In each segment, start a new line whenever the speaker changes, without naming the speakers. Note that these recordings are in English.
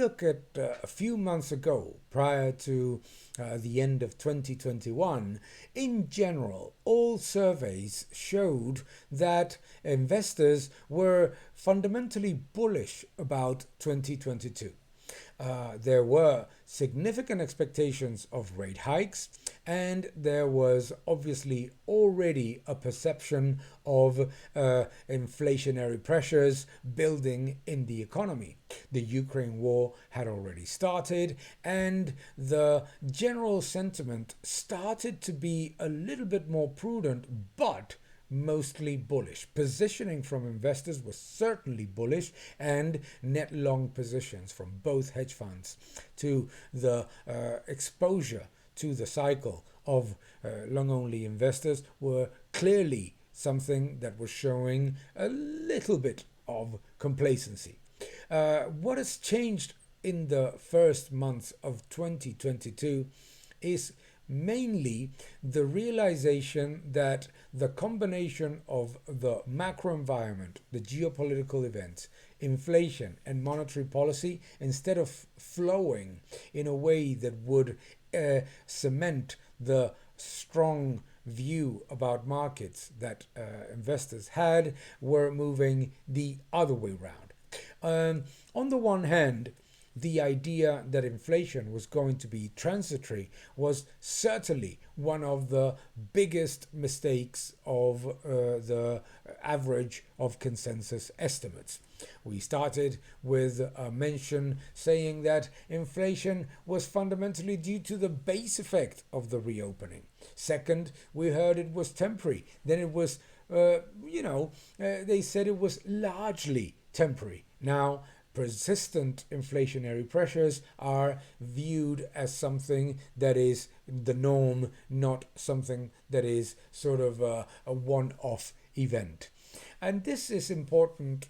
look at a few months ago, prior to the end of 2021, in general, all surveys showed that investors were fundamentally bullish about 2022. There were significant expectations of rate hikes, and there was obviously already a perception of inflationary pressures building in the economy. The Ukraine war had already started, and the general sentiment started to be a little bit more prudent, but mostly bullish. Positioning from investors was certainly bullish, and net long positions from both hedge funds to the exposure to the cycle of long only investors were clearly something that was showing a little bit of complacency. What has changed in the first months of 2022 is mainly the realization that the combination of the macro environment, the geopolitical events, inflation, and monetary policy, instead of flowing in a way that would cement the strong view about markets that investors had, were moving the other way around. On the one hand, the idea that inflation was going to be transitory was certainly one of the biggest mistakes of the average of consensus estimates. We started with a mention saying that inflation was fundamentally due to the base effect of the reopening. Second, we heard it was temporary. Then it was, they said it was largely temporary. Now, persistent inflationary pressures are viewed as something that is the norm, not something that is sort of a one-off event. And this is important.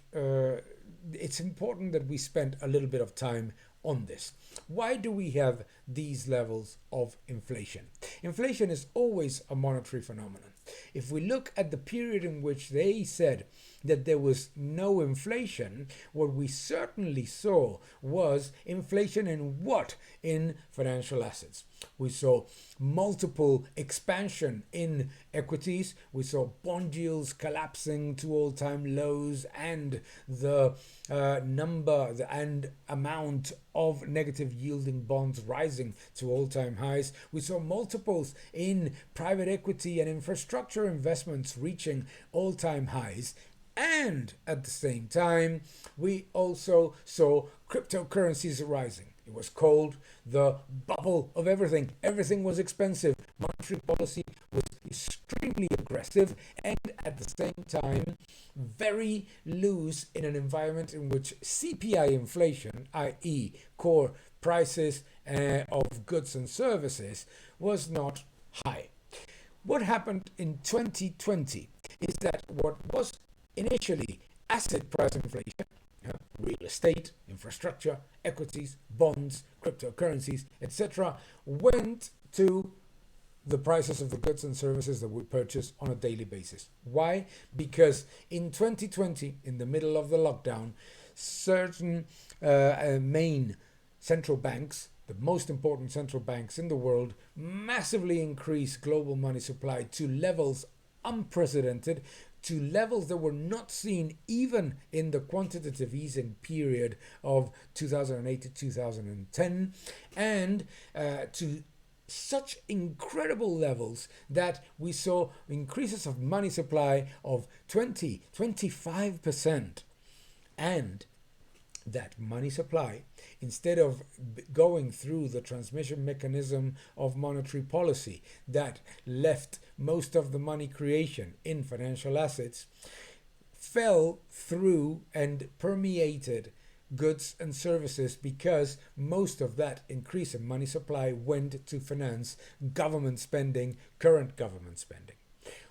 It's important that we spend a little bit of time on this. Why do we have these levels of inflation? Inflation is always a monetary phenomenon. If we look at the period in which they said that there was no inflation, what we certainly saw was inflation in what? In financial assets. We saw multiple expansion in equities. We saw bond yields collapsing to all-time lows, and the number and amount of negative yielding bonds rising to all-time highs. We saw multiples in private equity and infrastructure investments reaching all-time highs. And at the same time, we also saw cryptocurrencies rising. It was called the bubble of everything. Everything was expensive. Monetary policy was extremely aggressive, and at the same time, very loose in an environment in which CPI inflation, i.e. core prices of goods and services, was not high. What happened in 2020 is that what was initially asset price inflation, real estate, infrastructure, equities, bonds, cryptocurrencies, etc., went to the prices of the goods and services that we purchase on a daily basis. Why? Because in 2020, in the middle of the lockdown, certain main central banks, the most important central banks in the world, massively increased global money supply to levels unprecedented, to levels that were not seen even in the quantitative easing period of 2008 to 2010, and to such incredible levels that we saw increases of money supply of 25%. And that money supply, instead of going through the transmission mechanism of monetary policy that left most of the money creation in financial assets, fell through and permeated goods and services, because most of that increase in money supply went to finance government spending, current government spending.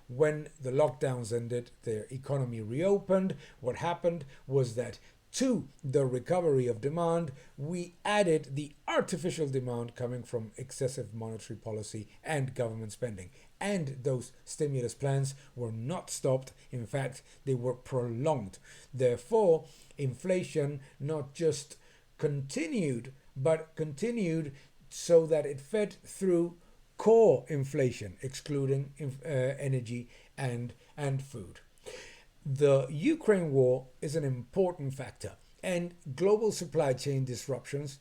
When the lockdowns ended, the economy reopened. What happened was that to the recovery of demand, we added the artificial demand coming from excessive monetary policy and government spending. And those stimulus plans were not stopped. In fact, they were prolonged. Therefore, inflation not just continued so that it fed through core inflation, excluding energy and food. The Ukraine war is an important factor, and global supply chain disruptions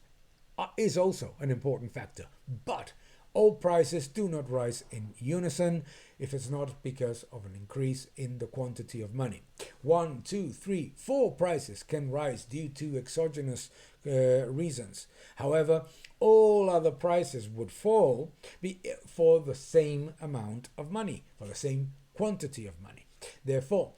is also an important factor. But all prices do not rise in unison if it's not because of an increase in the quantity of money. One, two, three, four prices can rise due to exogenous reasons. However, all other prices would fall for the same amount of money, for the same quantity of money. Therefore,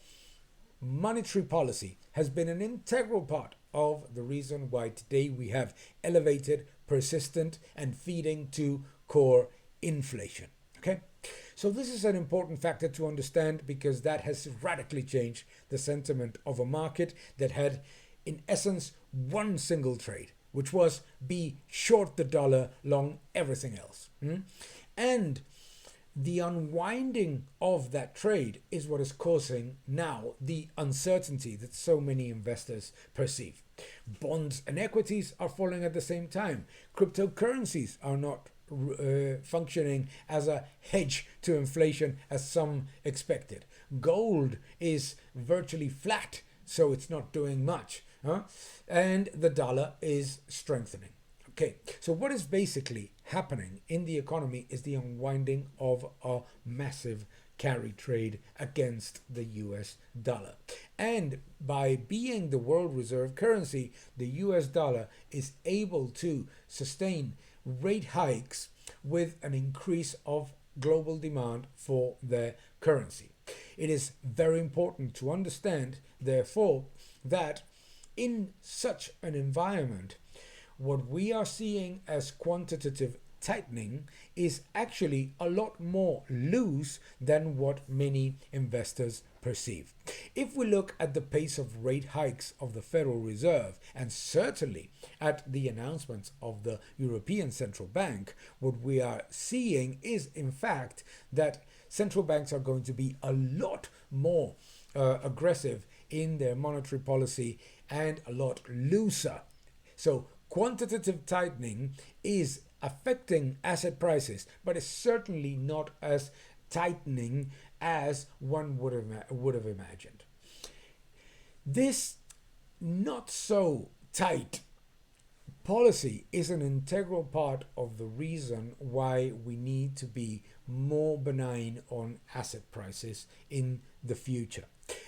monetary policy has been an integral part of the reason why today we have elevated, persistent, and feeding to core inflation. Okay? So this is an important factor to understand because that has radically changed the sentiment of a market that had, in essence, one single trade, which was be short the dollar, long everything else. And the unwinding of that trade is what is causing now the uncertainty that so many investors perceive. Bonds and equities are falling at the same time. Cryptocurrencies are not functioning as a hedge to inflation as some expected. Gold is virtually flat, so it's not doing much. And the dollar is strengthening. Okay, so what is basically happening in the economy is the unwinding of a massive carry trade against the US dollar. And by being the world reserve currency, the US dollar is able to sustain rate hikes with an increase of global demand for their currency. It is very important to understand, therefore, that in such an environment, what we are seeing as quantitative tightening is actually a lot more loose than what many investors perceive. If we look at the pace of rate hikes of the Federal Reserve and certainly at the announcements of the European Central Bank, what we are seeing is in fact that central banks are going to be a lot more aggressive in their monetary policy and a lot looser. So quantitative tightening is affecting asset prices, but it's certainly not as tightening as one would have imagined. This not so tight policy is an integral part of the reason why we need to be more benign on asset prices in the future.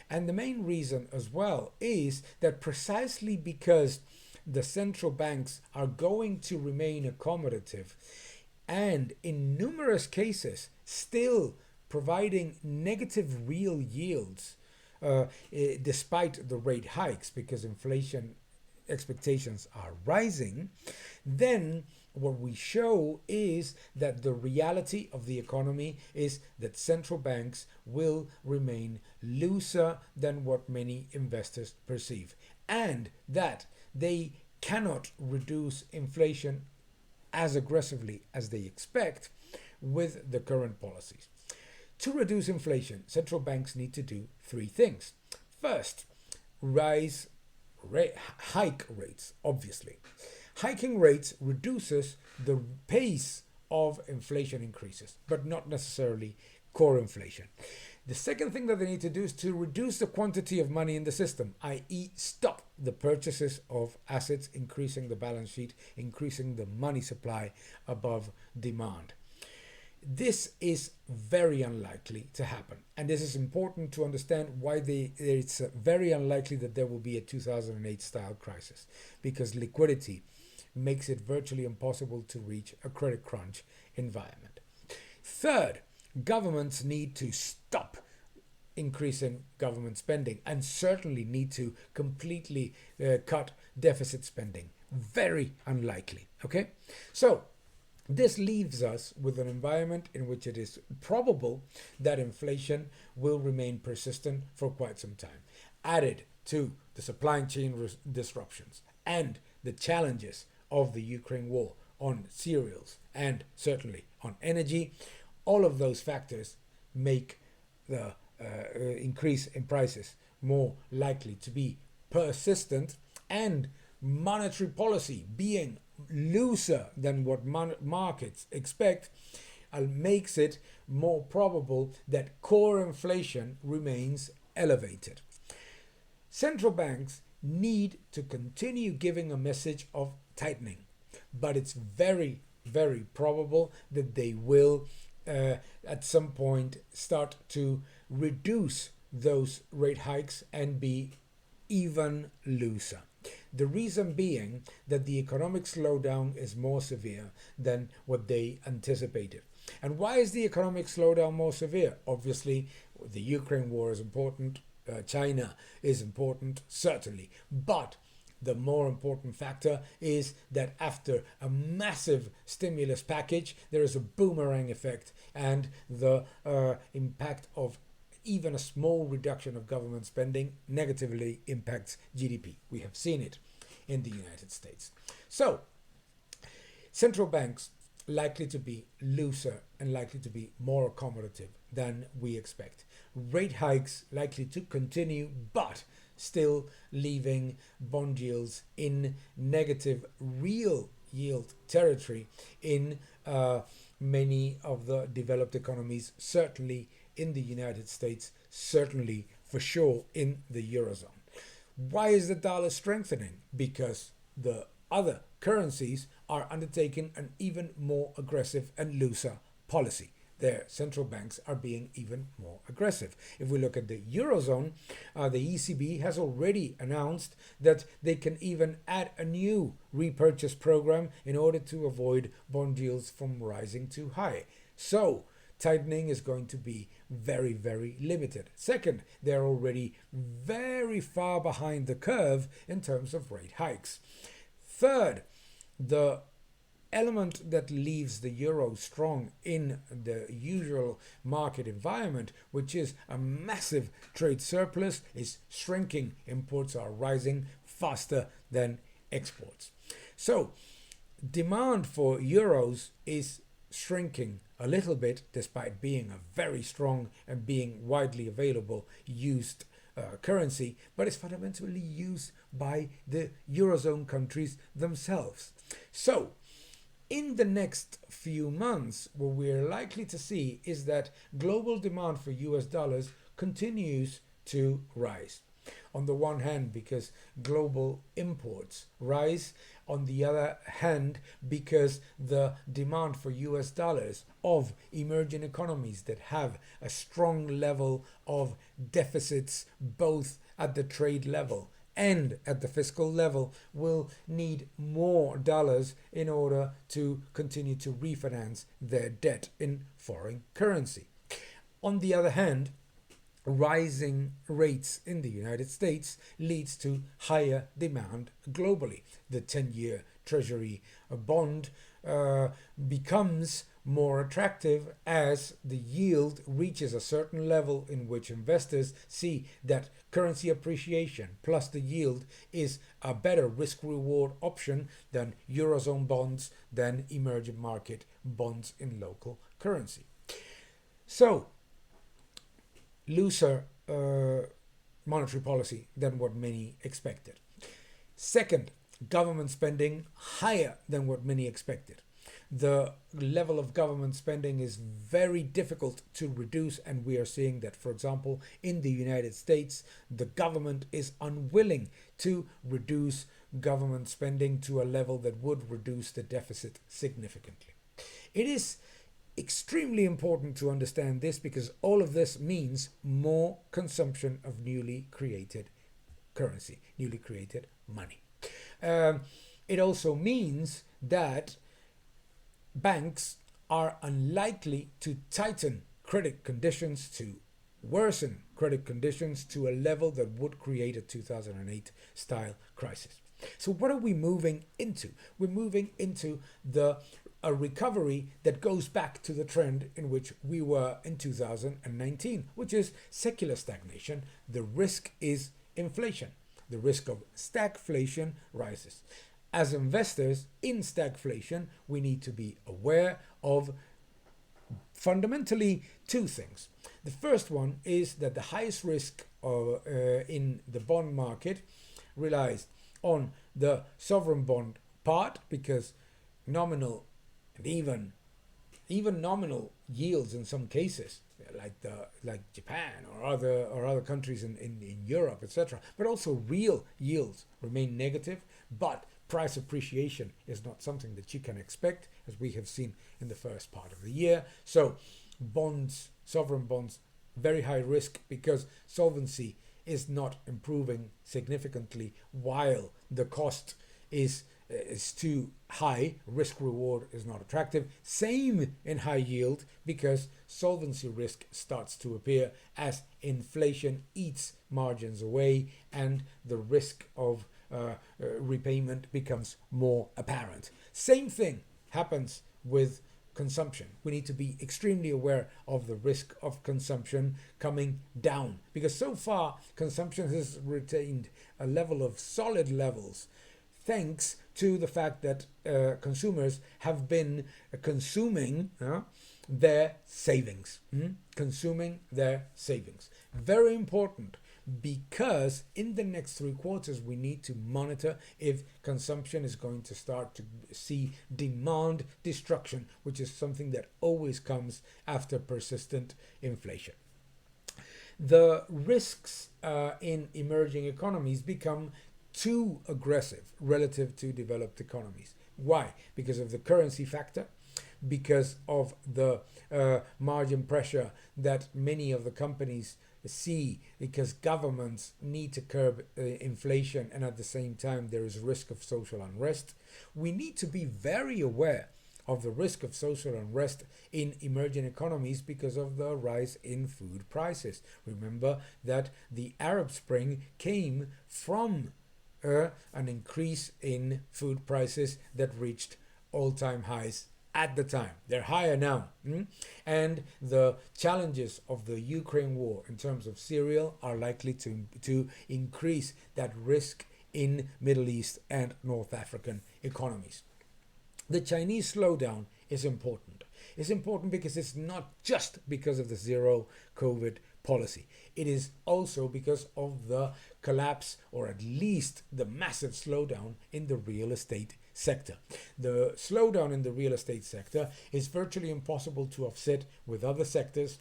And the main reason as well is that precisely because the central banks are going to remain accommodative and in numerous cases still providing negative real yields despite the rate hikes because inflation expectations are rising, then what we show is that the reality of the economy is that central banks will remain looser than what many investors perceive, and that they cannot reduce inflation as aggressively as they expect with the current policies. To reduce inflation, central banks need to do three things. First, hike rates, obviously. Hiking rates reduces the pace of inflation increases, but not necessarily core inflation. The second thing that they need to do is to reduce the quantity of money in the system, i.e. stop the purchases of assets, increasing the balance sheet, increasing the money supply above demand. This is very unlikely to happen, and this is important to understand why it's very unlikely that there will be a 2008 style crisis, because liquidity makes it virtually impossible to reach a credit crunch environment. Third, governments need to stop increasing government spending and certainly need to completely cut deficit spending. Very unlikely. Okay, so this leaves us with an environment in which it is probable that inflation will remain persistent for quite some time. Added to the supply chain disruptions and the challenges of the Ukraine war on cereals and certainly on energy, all of those factors make the increase in prices more likely to be persistent and monetary policy being looser than what markets expect makes it more probable that core inflation remains elevated. Central banks need to continue giving a message of tightening, but it's very, very probable that they will at some point start to reduce those rate hikes and be even looser. The reason being that the economic slowdown is more severe than what they anticipated. And why is the economic slowdown more severe? Obviously, the Ukraine war is important, China is important, certainly. But the more important factor is that after a massive stimulus package, there is a boomerang effect, and the impact of even a small reduction of government spending negatively impacts GDP. We have seen it in the United States. So, central banks likely to be looser and likely to be more accommodative than we expect. Rate hikes likely to continue, but still leaving bond yields in negative real yield territory in many of the developed economies, certainly in the United States, certainly for sure in the Eurozone. Why is the dollar strengthening? Because the other currencies are undertaking an even more aggressive and looser policy. Their central banks are being even more aggressive. If we look at the Eurozone, the ECB has already announced that they can even add a new repurchase program in order to avoid bond yields from rising too high. So, tightening is going to be very, very limited. Second, they're already very far behind the curve in terms of rate hikes. Third, the element that leaves the euro strong in the usual market environment, which is a massive trade surplus, is shrinking. Imports are rising faster than exports. So, demand for euros is shrinking a little bit, despite being a very strong and being widely available used currency, but it's fundamentally used by the Eurozone countries themselves. So, in the next few months, what we're likely to see is that global demand for US dollars continues to rise. On the one hand, because global imports rise. On the other hand, because the demand for US dollars of emerging economies that have a strong level of deficits, both at the trade level and at the fiscal level, will need more dollars in order to continue to refinance their debt in foreign currency. On the other hand, rising rates in the United States leads to higher demand globally. The 10-year Treasury bond becomes more attractive as the yield reaches a certain level in which investors see that currency appreciation plus the yield is a better risk-reward option than Eurozone bonds, than emerging market bonds in local currency. So, looser monetary policy than what many expected. Second, government spending higher than what many expected. The level of government spending is very difficult to reduce, and we are seeing that, for example, in the United States, the government is unwilling to reduce government spending to a level that would reduce the deficit significantly. It is extremely important to understand this, because all of this means more consumption of newly created currency, newly created money. It also means that banks are unlikely to tighten credit conditions, to worsen credit conditions to a level that would create a 2008 style crisis. So what are we moving into? We're moving into a recovery that goes back to the trend in which we were in 2019, which is secular stagnation. The risk is inflation. The risk of stagflation rises. As investors in stagflation, we need to be aware of fundamentally two things. The first one is that the highest risk in the bond market relies on the sovereign bond part, because nominal and even nominal yields in some cases, like Japan or other countries in Europe, etc. But also real yields remain negative, but price appreciation is not something that you can expect, as we have seen in the first part of the year. So bonds, sovereign bonds, very high risk because solvency is not improving significantly while the cost is too high. Risk reward is not attractive. Same in high yield, because solvency risk starts to appear as inflation eats margins away and the risk of repayment becomes more apparent. Same thing happens with consumption. We need to be extremely aware of the risk of consumption coming down, because so far consumption has retained a level of solid levels thanks to the fact that consumers have been consuming their savings. Consuming their savings. Very important, because in the next 3 quarters we need to monitor if consumption is going to start to see demand destruction, which is something that always comes after persistent inflation. The risks in emerging economies become too aggressive relative to developed economies. Why? Because of the currency factor, because of the margin pressure that many of the companies see, because governments need to curb inflation, and at the same time there is risk of social unrest. We need to be very aware of the risk of social unrest in emerging economies because of the rise in food prices. Remember that the Arab Spring came from an increase in food prices that reached all-time highs at the time. They're higher now. And the challenges of the Ukraine war in terms of cereal are likely to increase that risk in Middle East and North African economies. The Chinese slowdown is important. It's important because it's not just because of the zero COVID policy. It is also because of the collapse, or at least the massive slowdown in the real estate sector. The slowdown in the real estate sector is virtually impossible to offset with other sectors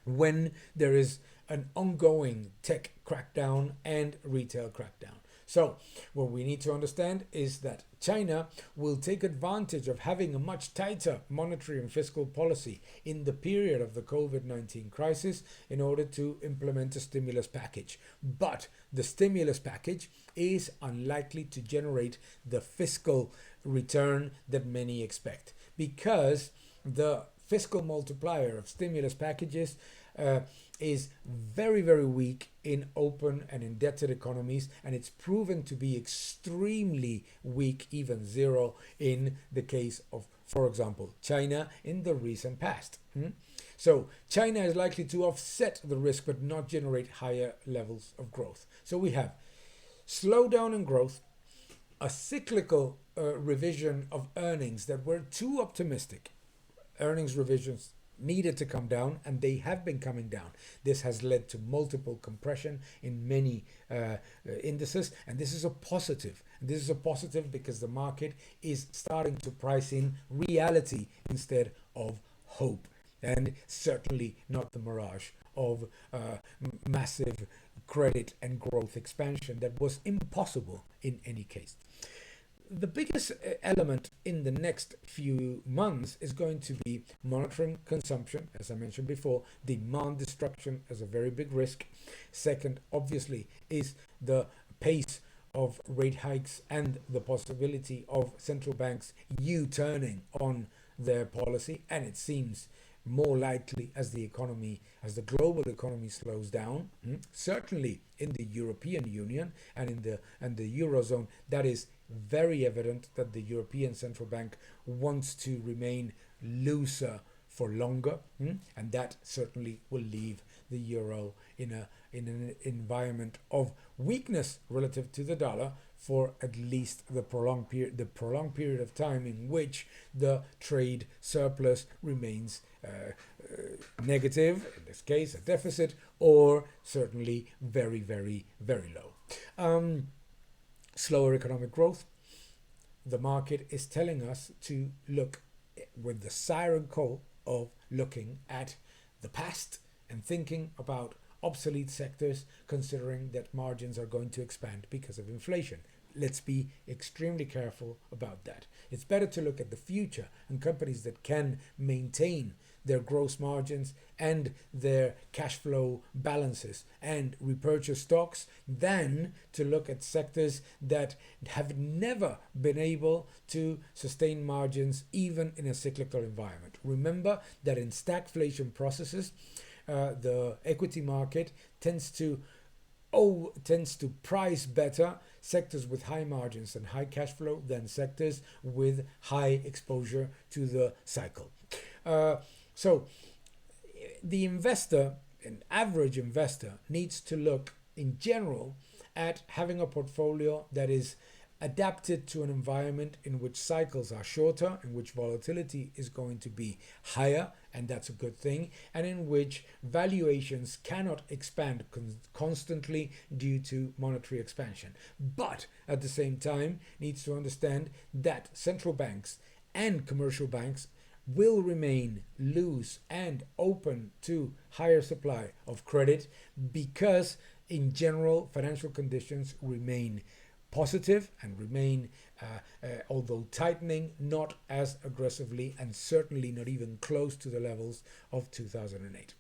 when there is an ongoing tech crackdown and retail crackdown. So what we need to understand is that China will take advantage of having a much tighter monetary and fiscal policy in the period of the COVID-19 crisis in order to implement a stimulus package. But the stimulus package is unlikely to generate the fiscal return that many expect, because the fiscal multiplier of stimulus packages is very, very weak in open and indebted economies, and it's proven to be extremely weak, even zero, in the case of, for example, China in the recent past. So China is likely to offset the risk but not generate higher levels of growth. So we have slowdown in growth, a cyclical revision of earnings that were too optimistic. Earnings revisions needed to come down, and they have been coming down. This has led to multiple compression in many indices, and this is a positive. This is a positive because the market is starting to price in reality instead of hope, and certainly not the mirage of massive credit and growth expansion that was impossible in any case. The biggest element in the next few months is going to be monitoring consumption, as I mentioned before, demand destruction as a very big risk. Second, obviously, is the pace of rate hikes and the possibility of central banks U-turning on their policy, and it seems more likely as the global economy slows down. Certainly in the European Union and in the Eurozone, that is very evident that the European Central Bank wants to remain looser for longer, and that certainly will leave the euro in an environment of weakness relative to the dollar for at least the prolonged period of time in which the trade surplus remains negative, in this case a deficit, or certainly very, very, very low. slower economic growth, the market is telling us to look with the siren call of looking at the past and thinking about obsolete sectors, considering that margins are going to expand because of inflation. Let's be extremely careful about that. It's better to look at the future and companies that can maintain their gross margins and their cash flow balances and repurchase stocks than to look at sectors that have never been able to sustain margins even in a cyclical environment. Remember that in stagflation processes, the equity market tends to price better sectors with high margins and high cash flow than sectors with high exposure to the cycle. So the investor, an average investor, needs to look in general at having a portfolio that is adapted to an environment in which cycles are shorter, in which volatility is going to be higher, and that's a good thing, and in which valuations cannot expand constantly due to monetary expansion. But at the same time, needs to understand that central banks and commercial banks will remain loose and open to higher supply of credit because in general financial conditions remain positive and remain, although tightening, not as aggressively and certainly not even close to the levels of 2008.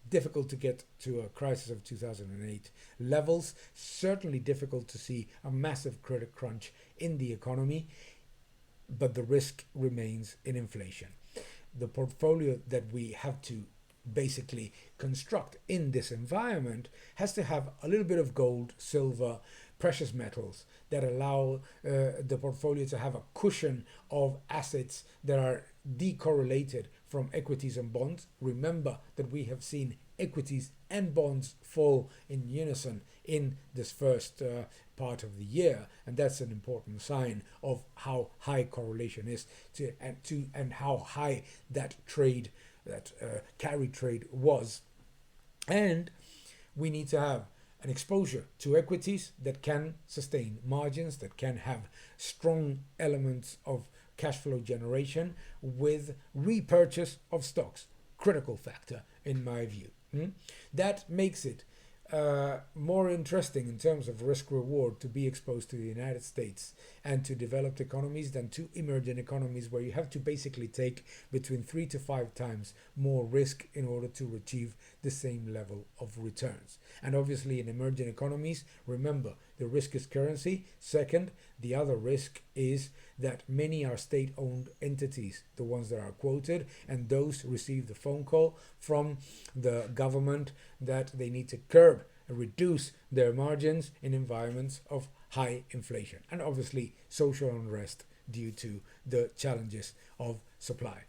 Difficult to get to a crisis of 2008 levels, certainly difficult to see a massive credit crunch in the economy, but the risk remains in inflation. The portfolio that we have to basically construct in this environment has to have a little bit of gold, silver, precious metals that allow the portfolio to have a cushion of assets that are decorrelated from equities and bonds. Remember that we have seen equities and bonds fall in unison in this first part of the year, and that's an important sign of how high correlation is and how high that trade, that carry trade was. And we need to have an exposure to equities that can sustain margins, that can have strong elements of cash flow generation with repurchase of stocks. Critical factor in my view. That makes it more interesting in terms of risk reward to be exposed to the United States and to developed economies than to emerging economies where you have to basically take between 3 to 5 times more risk in order to achieve the same level of returns. And obviously in emerging economies, remember, the risk is currency. Second, the other risk is that many are state-owned entities, the ones that are quoted, and those receive the phone call from the government that they need to curb and reduce their margins in environments of high inflation and obviously social unrest due to the challenges of supply.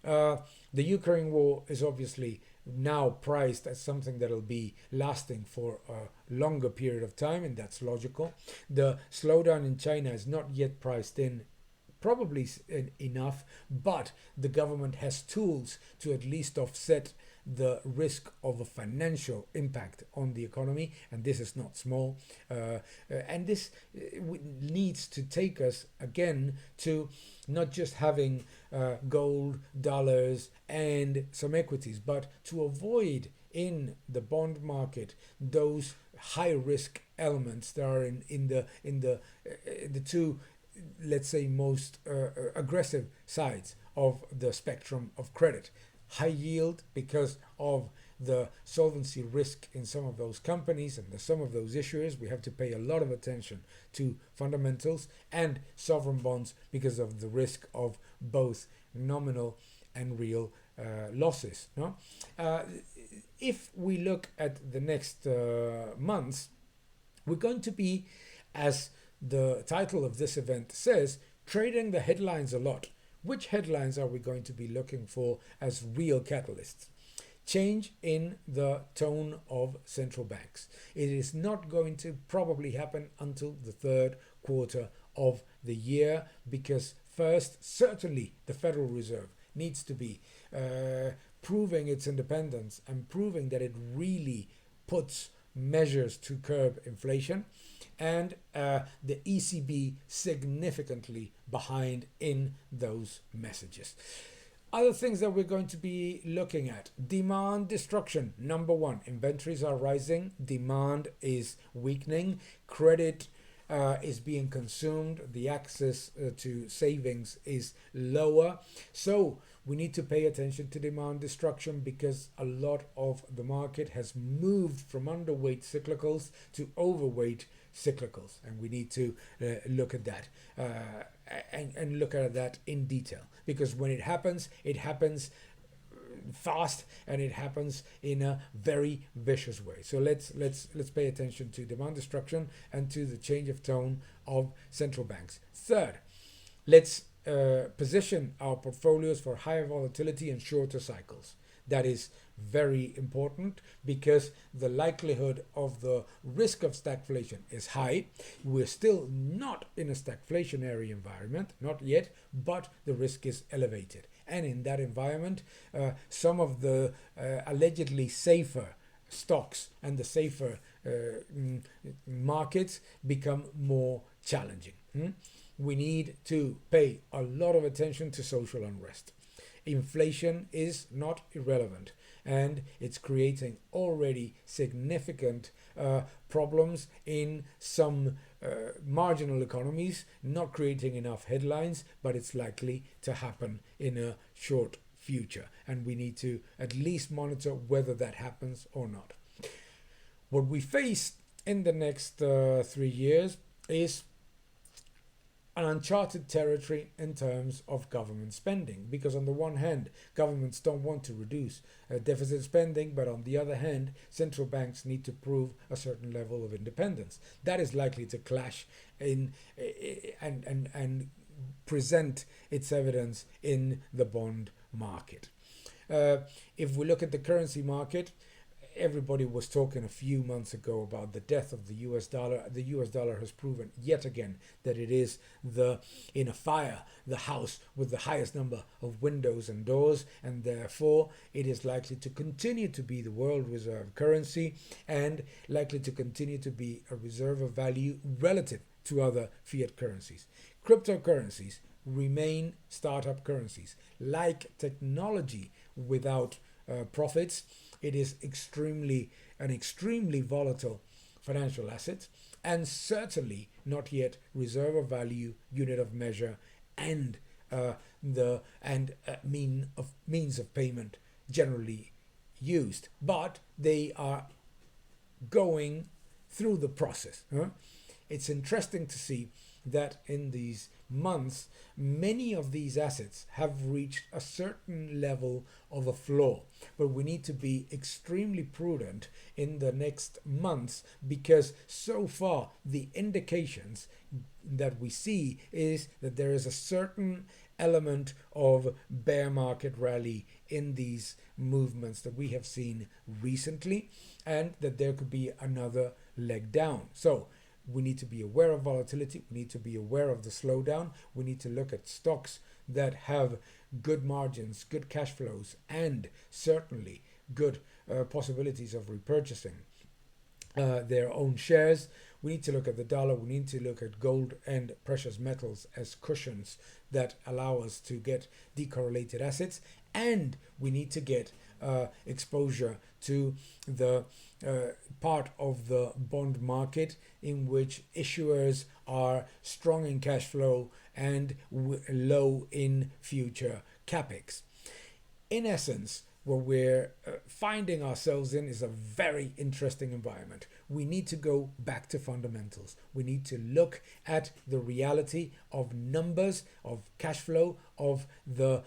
The Ukraine war is obviously now priced as something that'll be lasting for a longer period of time, and that's logical. The slowdown in China is not yet priced in, probably enough, but the government has tools to at least offset the risk of a financial impact on the economy, and this is not small. And this needs to take us again to not just having gold, dollars, and some equities, but to avoid in the bond market those high risk elements that are in the two, let's say, most aggressive sides of the spectrum of credit. High yield because of the solvency risk in some of those companies and some of those issuers. We have to pay a lot of attention to fundamentals, and sovereign bonds because of the risk of both nominal and real losses. No? If we look at the next months, we're going to be, as the title of this event says, trading the headlines a lot. Which headlines are we going to be looking for as real catalysts? Change in the tone of central banks. It is not going to probably happen until the third quarter of the year because first, certainly the Federal Reserve needs to be proving its independence and proving that it really puts measures to curb inflation, and the ECB significantly behind in those messages. Other things that we're going to be looking at: demand destruction. Number one, inventories are rising, demand is weakening, credit is being consumed, the access to savings is lower. So we need to pay attention to demand destruction, because a lot of the market has moved from underweight cyclicals to overweight cyclicals, and we need to look at that and look at that in detail, because when it happens fast, and it happens in a very vicious way. So let's pay attention to demand destruction and to the change of tone of central banks. Third, let's position our portfolios for higher volatility and shorter cycles. That is very important, because the likelihood of the risk of stagflation is high. We're still not in a stagflationary environment, not yet, but the risk is elevated. And in that environment, some of the allegedly safer stocks and the safer markets become more challenging. We need to pay a lot of attention to social unrest. Inflation is not irrelevant, and it's creating already significant problems in some marginal economies, not creating enough headlines, but it's likely to happen in a short future, and we need to at least monitor whether that happens or not. What we face in the next 3 years is an uncharted territory in terms of government spending, because on the one hand, governments don't want to reduce deficit spending, but on the other hand, central banks need to prove a certain level of independence. That is likely to clash in and present its evidence in the bond market. If we look at the currency market, everybody was talking a few months ago about the death of the US dollar. The US dollar has proven yet again that it is in a fire, the house with the highest number of windows and doors, and therefore it is likely to continue to be the world reserve currency, and likely to continue to be a reserve of value relative to other fiat currencies. Cryptocurrencies remain startup currencies. Like technology without profits, it is an extremely volatile financial asset, and certainly not yet reserve of value, unit of measure, and means of payment generally used. But they are going through the process. It's interesting to see that in these months, many of these assets have reached a certain level of a floor. But we need to be extremely prudent in the next months, because so far the indications that we see is that there is a certain element of bear market rally in these movements that we have seen recently, and that there could be another leg down. So we need to be aware of volatility. We need to be aware of the slowdown. We need to look at stocks that have good margins, good cash flows, and certainly good possibilities of repurchasing their own shares. We need to look at the dollar. We need to look at gold and precious metals as cushions that allow us to get decorrelated assets. And we need to get exposure to the part of the bond market in which issuers are strong in cash flow and low in future capex. In essence, what we're finding ourselves in is a very interesting environment. We need to go back to fundamentals. We need to look at the reality of numbers, of cash flow, of the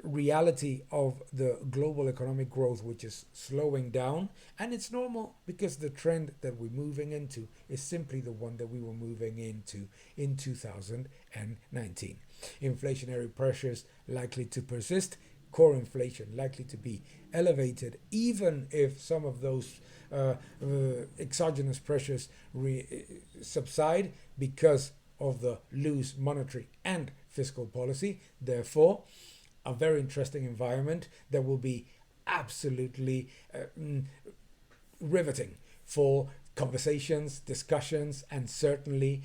reality of the global economic growth, which is slowing down. And it's normal, because the trend that we're moving into is simply the one that we were moving into in 2019. Inflationary pressures likely to persist, core inflation likely to be elevated, even if some of those exogenous pressures subside because of the loose monetary and fiscal policy. Therefore, a very interesting environment that will be absolutely riveting for conversations, discussions, and certainly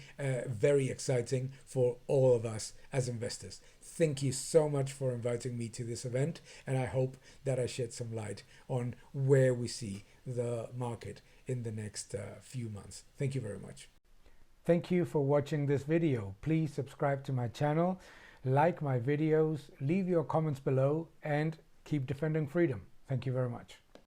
very exciting for all of us as investors. Thank you so much for inviting me to this event, and I hope that I shed some light on where we see the market in the next few months. Thank you very much. Thank you for watching this video. Please subscribe to my channel, like my videos, leave your comments below, and keep defending freedom. Thank you very much.